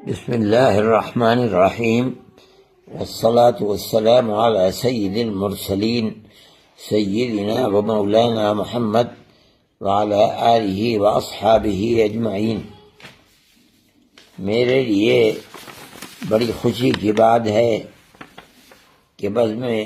بسم اللہ الرحمن الرحیم والصلاة والسلام على سید المرسلین سیدنا و مولانا محمد وعلى آلہ واصحابہ اجمعین۔ میرے لیے بڑی خوشی کی بات ہے کہ بس میں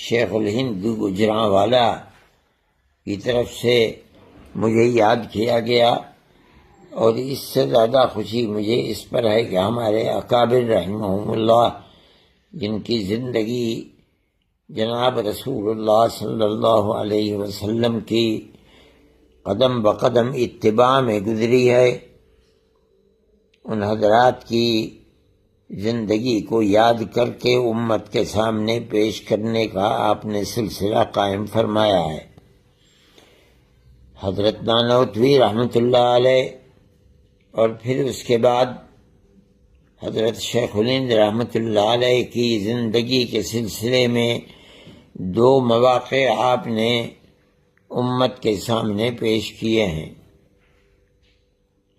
شیخ الہند گوجرانوالا کی طرف سے مجھے یاد کیا گیا، اور اس سے زیادہ خوشی مجھے اس پر ہے کہ ہمارے اکابر رحمہم اللہ، جن کی زندگی جناب رسول اللہ صلی اللہ علیہ وسلم کی قدم بقدم اتباع میں گزری ہے، ان حضرات کی زندگی کو یاد کر کے امت کے سامنے پیش کرنے کا آپ نے سلسلہ قائم فرمایا ہے۔ حضرت نانوتوی رحمۃ اللہ علیہ اور پھر اس کے بعد حضرت شیخ الہند رحمۃ اللہ علیہ کی زندگی کے سلسلے میں دو مواقع آپ نے امت کے سامنے پیش کیے ہیں۔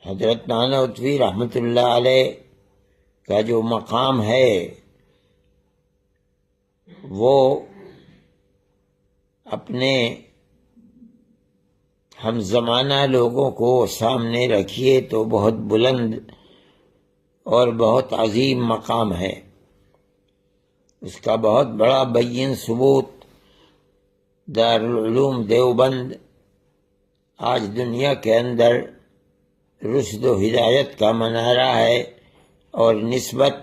حضرت نانوتوی رحمۃ اللہ علیہ کا جو مقام ہے وہ اپنے ہم زمانہ لوگوں کو سامنے رکھیے تو بہت بلند اور بہت عظیم مقام ہے۔ اس کا بہت بڑا بین ثبوت دارالعلوم دیوبند آج دنیا کے اندر رشد و ہدایت کا منارہ ہے، اور نسبت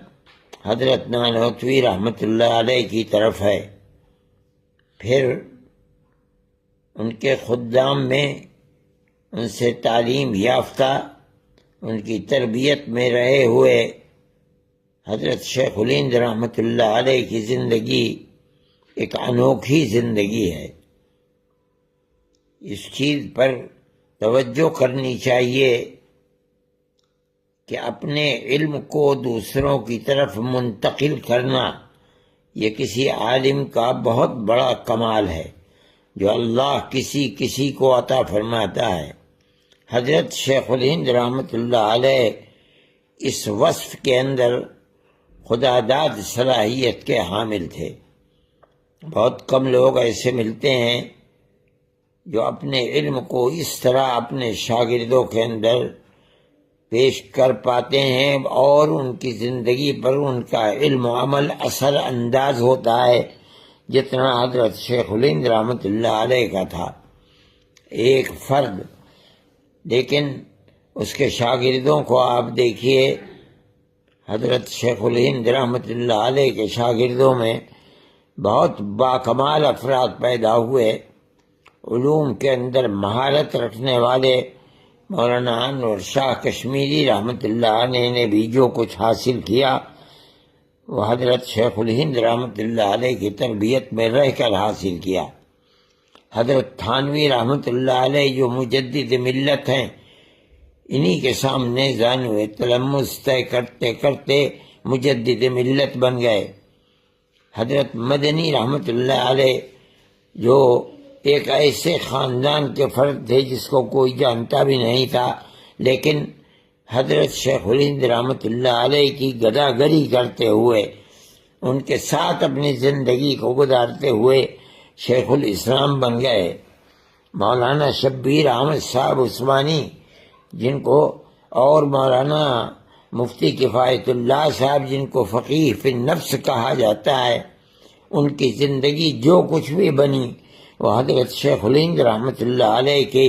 حضرت نانوتوی رحمۃ اللہ علیہ کی طرف ہے۔ پھر ان کے خدام میں ان سے تعلیم یافتہ، ان کی تربیت میں رہے ہوئے حضرت شیخ الہند رحمۃ اللہ علیہ کی زندگی ایک انوکھی زندگی ہے۔ اس چیز پر توجہ کرنی چاہیے کہ اپنے علم کو دوسروں کی طرف منتقل کرنا یہ کسی عالم کا بہت بڑا کمال ہے جو اللہ کسی کو عطا فرماتا ہے۔ حضرت شیخ الہند رحمۃ اللہ علیہ اس وصف کے اندر خدا داد صلاحیت کے حامل تھے۔ بہت کم لوگ ایسے ملتے ہیں جو اپنے علم کو اس طرح اپنے شاگردوں کے اندر پیش کر پاتے ہیں، اور ان کی زندگی پر ان کا علم و عمل اثر انداز ہوتا ہے جتنا حضرت شیخ الہند رحمۃ اللہ علیہ کا تھا۔ ایک فرد، لیکن اس کے شاگردوں کو آپ دیکھیے، حضرت شیخ الہند رحمۃ اللہ علیہ کے شاگردوں میں بہت باکمال افراد پیدا ہوئے۔ علوم کے اندر مہارت رکھنے والے مولانا انور شاہ کشمیری رحمۃ اللہ علیہ نے بھی جو کچھ حاصل کیا وہ حضرت شیخ الہند رحمۃ اللہ علیہ کی تربیت میں رہ کر حاصل کیا۔ حضرت تھانوی رحمۃ اللہ علیہ جو مجدد ملت ہیں، انہی کے سامنے زانوِ تلمذ طے کرتے کرتے مجدد ملت بن گئے۔ حضرت مدنی رحمۃ اللہ علیہ جو ایک ایسے خاندان کے فرد تھے جس کو کوئی جانتا بھی نہیں تھا، لیکن حضرت شیخ الہند رحمۃ اللہ علیہ کی گداگری کرتے ہوئے، ان کے ساتھ اپنی زندگی کو گزارتے ہوئے شیخ الاسلام بن گئے۔ مولانا شبیر احمد صاحب عثمانی، جن کو، اور مولانا مفتی کفایت اللہ صاحب جن کو فقیہ فی النفس کہا جاتا ہے، ان کی زندگی جو کچھ بھی بنی وہ حضرت شیخ الہند رحمۃ اللہ علیہ کی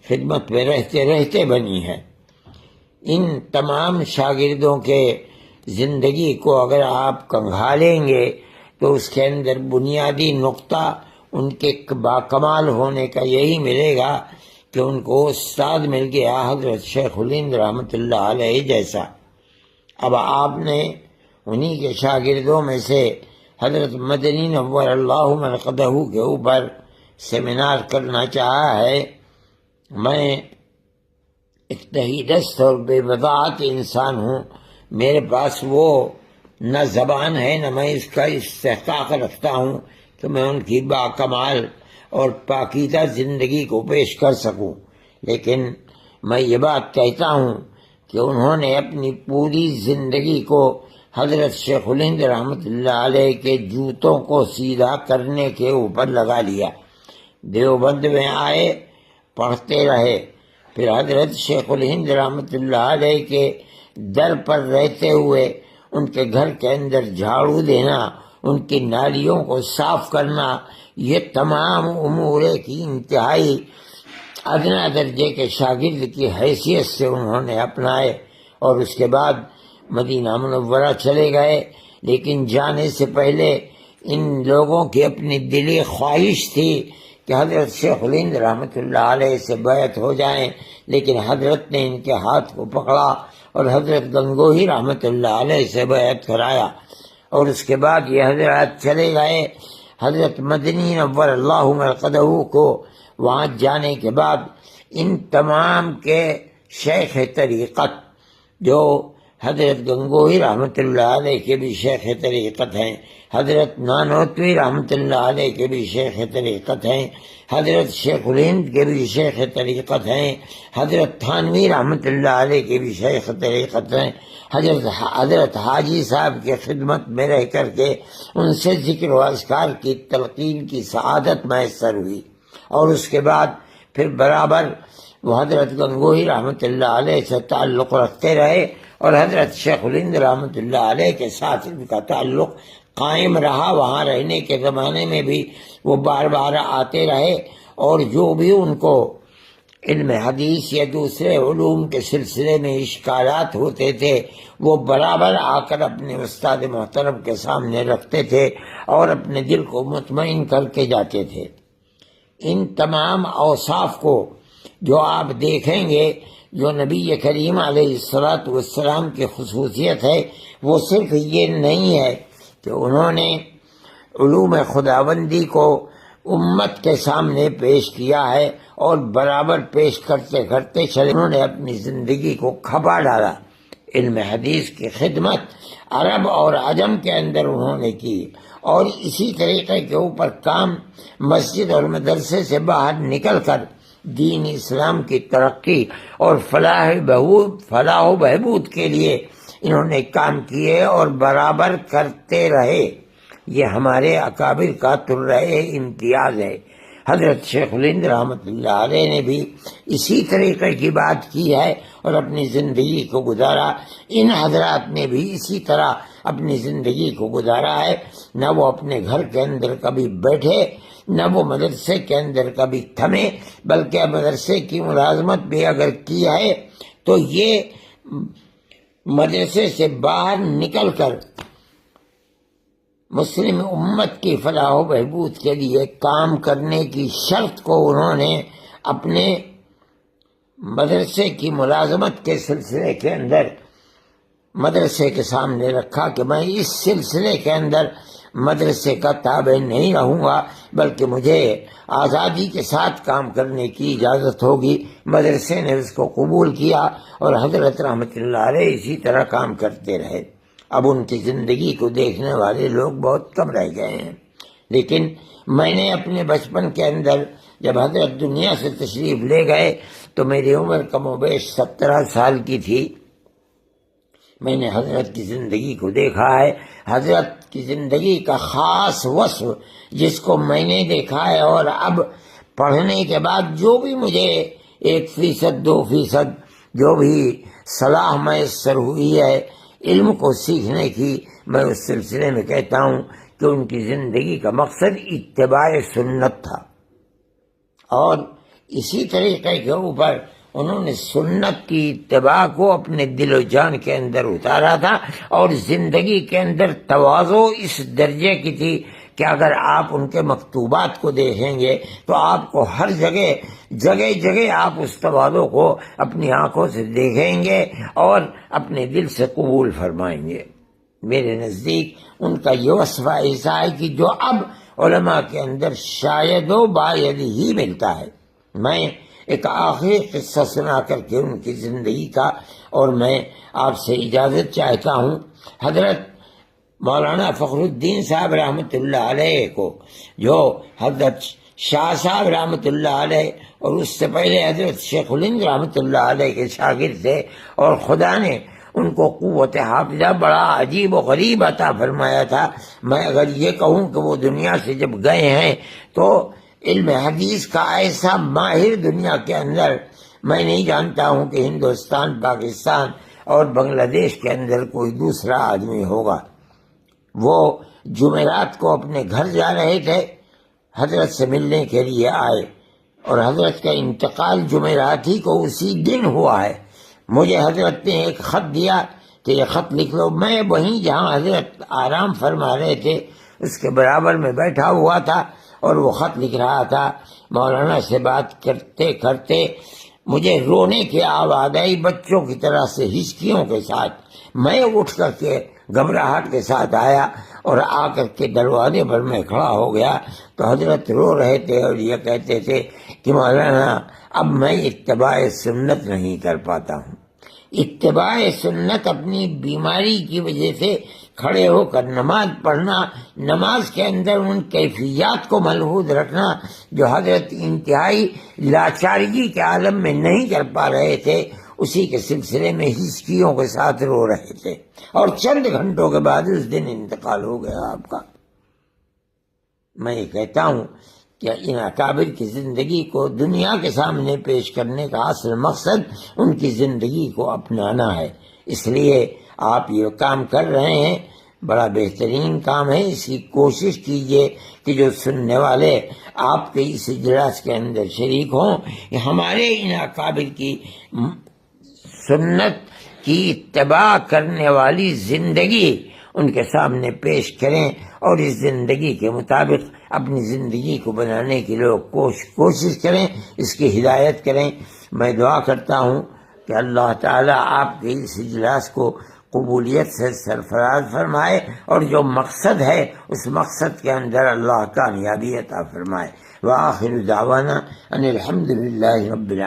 خدمت میں رہتے رہتے بنی ہے۔ ان تمام شاگردوں کے زندگی کو اگر آپ کنگھالیں گے تو اس کے اندر بنیادی نقطہ ان کے باکمال ہونے کا یہی ملے گا کہ ان کو استاد مل گیا حضرت شیخ الہند رحمۃ اللہ علیہ جیسا۔ اب آپ نے انہی کے شاگردوں میں سے حضرت مدنی نور اللہ مرقدہ کے اوپر سیمینار کرنا چاہا ہے۔ میں ایک تہیدست اور بے وضاحت انسان ہوں، میرے پاس وہ نہ زبان ہے نہ میں اس کا استحقاق رکھتا ہوں کہ میں ان کی باکمال اور پاکیزہ زندگی کو پیش کر سکوں، لیکن میں یہ بات کہتا ہوں کہ انہوں نے اپنی پوری زندگی کو حضرت شیخ الہند رحمۃ اللہ علیہ کے جوتوں کو سیدھا کرنے کے اوپر لگا لیا۔ دیوبند میں آئے، پڑھتے رہے، پھر حضرت شیخ الہند رحمۃ اللہ علیہ کے در پر رہتے ہوئے ان کے گھر کے اندر جھاڑو دینا، ان کی نالیوں کو صاف کرنا، یہ تمام امور کی انتہائی ادنا درجے کے شاگرد کی حیثیت سے انہوں نے اپنائے، اور اس کے بعد مدینہ منورہ چلے گئے۔ لیکن جانے سے پہلے ان لوگوں کی اپنی دلی خواہش تھی کہ حضرت شیخ الہند رحمۃ اللہ علیہ سے بیعت ہو جائیں، لیکن حضرت نے ان کے ہاتھ کو پکڑا اور حضرت گنگوہی رحمۃ اللہ علیہ سے بیعت کرایا، اور اس کے بعد یہ حضرات چلے گئے۔ حضرت مدنی نور اللہ مرقدہ کو وہاں جانے کے بعد ان تمام کے شیخ طریقت، جو حضرت گنگوہی رحمۃ اللہ علیہ کے بھی شیخ طریقت ہیں، حضرت نانوتوی رحمۃ اللہ علیہ کے بھی شیخ طریقت ہیں، حضرت شیخ الہند کے بھی شیخ طریقت ہیں، حضرت تھانوی رحمۃ اللہ علیہ کے بھی شیخ طریقت ہیں، حضرت حاجی صاحب کی خدمت میں رہ کر کے ان سے ذکر و اذکار کی تلقین کی سعادت میسر ہوئی، اور اس کے بعد پھر برابر وہ حضرت گنگوہی رحمۃ اللہ علیہ سے تعلق رکھتے رہے، اور حضرت شیخ الہند رحمۃ اللہ علیہ کے ساتھ ان کا تعلق قائم رہا۔ وہاں رہنے کے زمانے میں بھی وہ بار بار آتے رہے، اور جو بھی ان کو علم حدیث یا دوسرے علوم کے سلسلے میں اشکالات ہوتے تھے وہ برابر آ کر اپنے استاد محترم کے سامنے رکھتے تھے اور اپنے دل کو مطمئن کر کے جاتے تھے۔ ان تمام اوصاف کو جو آپ دیکھیں گے، جو نبی کریم علیہ الصلاۃ والسلام کی خصوصیت ہے، وہ صرف یہ نہیں ہے کہ انہوں نے علوم خداوندی کو امت کے سامنے پیش کیا ہے اور برابر پیش کرتے کرتے چلے، انہوں نے اپنی زندگی کو کھپا ڈالا۔ علم حدیث کی خدمت عرب اور عجم کے اندر انہوں نے کی، اور اسی طریقے کے اوپر کام مسجد اور مدرسے سے باہر نکل کر دین اسلام کی ترقی اور فلاح و بہبود کے لیے انہوں نے کام کیے اور برابر کرتے رہے۔ یہ ہمارے اکابر کا ترائے امتیاز ہے۔ حضرت شیخ الہند رحمۃ اللہ علیہ نے بھی اسی طریقے کی بات کی ہے اور اپنی زندگی کو گزارا۔ ان حضرات نے بھی اسی طرح اپنی زندگی کو گزارا ہے، نہ وہ اپنے گھر کے اندر کبھی بیٹھے، نہ وہ مدرسے کے اندر کبھی تھمے، بلکہ مدرسے کی ملازمت بھی اگر کی ہے تو یہ مدرسے سے باہر نکل کر مسلم امت کی فلاح و بہبود کے لیے کام کرنے کی شرط کو انہوں نے اپنے مدرسے کی ملازمت کے سلسلے کے اندر مدرسے کے سامنے رکھا کہ میں اس سلسلے کے اندر مدرسے کا تابع نہیں رہوں گا، بلکہ مجھے آزادی کے ساتھ کام کرنے کی اجازت ہوگی۔ مدرسے نے اس کو قبول کیا اور حضرت رحمۃ اللہ علیہ اسی طرح کام کرتے رہے۔ اب ان کی زندگی کو دیکھنے والے لوگ بہت کم رہ گئے ہیں، لیکن میں نے اپنے بچپن کے اندر جب حضرت دنیا سے تشریف لے گئے تو میری عمر کم و بیش 17 سال کی تھی۔ میں نے حضرت کی زندگی کو دیکھا ہے۔ حضرت کی زندگی کا خاص وصف جس کو میں نے دیکھا ہے، اور اب پڑھنے کے بعد جو بھی مجھے 1% 2% جو بھی صلاح میسر ہوئی ہے علم کو سیکھنے کی، میں اس سلسلے میں کہتا ہوں کہ ان کی زندگی کا مقصد اتباع سنت تھا، اور اسی طریقے کے اوپر انہوں نے سنت کی اتباع کو اپنے دل و جان کے اندر اتارا تھا، اور زندگی کے اندر تواضع اس درجے کی تھی کہ اگر آپ ان کے مکتوبات کو دیکھیں گے تو آپ کو ہر جگہ آپ اس تواضع کو اپنی آنکھوں سے دیکھیں گے اور اپنے دل سے قبول فرمائیں گے۔ میرے نزدیک ان کا یہ وصفہ ایسا ہے کہ جو اب علماء کے اندر شاید و باید ہی ملتا ہے۔ میں ایک آخری قصہ سنا کر کے ان کی زندگی کا، اور میں آپ سے اجازت چاہتا ہوں۔ حضرت مولانا فخر الدین صاحب رحمۃ اللہ علیہ کو، جو حضرت شاہ صاحب رحمۃ اللہ علیہ اور اس سے پہلے حضرت شیخ الہند رحمۃ اللہ علیہ کے شاگرد تھے، اور خدا نے ان کو قوت حافظہ بڑا عجیب و غریب عطا فرمایا تھا۔ میں اگر یہ کہوں کہ وہ دنیا سے جب گئے ہیں تو علم حدیث کا ایسا ماہر دنیا کے اندر میں نہیں جانتا ہوں کہ ہندوستان، پاکستان اور بنگلہ دیش کے اندر کوئی دوسرا آدمی ہوگا۔ وہ جمعرات کو اپنے گھر جا رہے تھے، حضرت سے ملنے کے لیے آئے، اور حضرت کا انتقال جمعرات ہی کو اسی دن ہوا ہے۔ مجھے حضرت نے ایک خط دیا کہ یہ خط لکھ لو۔ میں وہیں جہاں حضرت آرام فرما رہے تھے اس کے برابر میں بیٹھا ہوا تھا اور وہ خط لکھ رہا تھا۔ مولانا سے بات کرتے کرتے مجھے رونے کی آواز آئی، بچوں کی طرح سے ہچکیوں کے ساتھ۔ میں اٹھ کر کے گھبراہٹ کے ساتھ آیا اور آ کر کے دروازے پر میں کھڑا ہو گیا تو حضرت رو رہے تھے اور یہ کہتے تھے کہ مولانا اب میں اتباع سنت نہیں کر پاتا ہوں۔ اتباع سنت اپنی بیماری کی وجہ سے کھڑے ہو کر نماز پڑھنا، نماز کے اندر ان کیفیات کو ملحوظ رکھنا جو حضرت انتہائی لاچارگی کے عالم میں نہیں کر پا رہے تھے، اسی کے سلسلے میں ہچکیوں کے ساتھ رو رہے تھے، اور چند گھنٹوں کے بعد اس دن انتقال ہو گیا آپ کا۔ میں یہ کہتا ہوں کہ ان اکابر کی زندگی کو دنیا کے سامنے پیش کرنے کا اصل مقصد ان کی زندگی کو اپنانا ہے۔ اس لیے آپ یہ کام کر رہے ہیں، بڑا بہترین کام ہے۔ اس کی کوشش کیجئے کہ جو سننے والے آپ کے اس اجلاس کے اندر شریک ہوں، ہمارے ان اکابر کی سنت کی اتباع کرنے والی زندگی ان کے سامنے پیش کریں، اور اس زندگی کے مطابق اپنی زندگی کو بنانے کی لوگ کوشش کریں، اس کی ہدایت کریں۔ میں دعا کرتا ہوں کہ اللہ تعالیٰ آپ کے اس اجلاس کو قبولیت سے سرفراز فرمائے، اور جو مقصد ہے اس مقصد کے اندر اللہ کامیابی عطا فرمائے۔ وآخر دعوانا ان الحمد للہ رب العالمین۔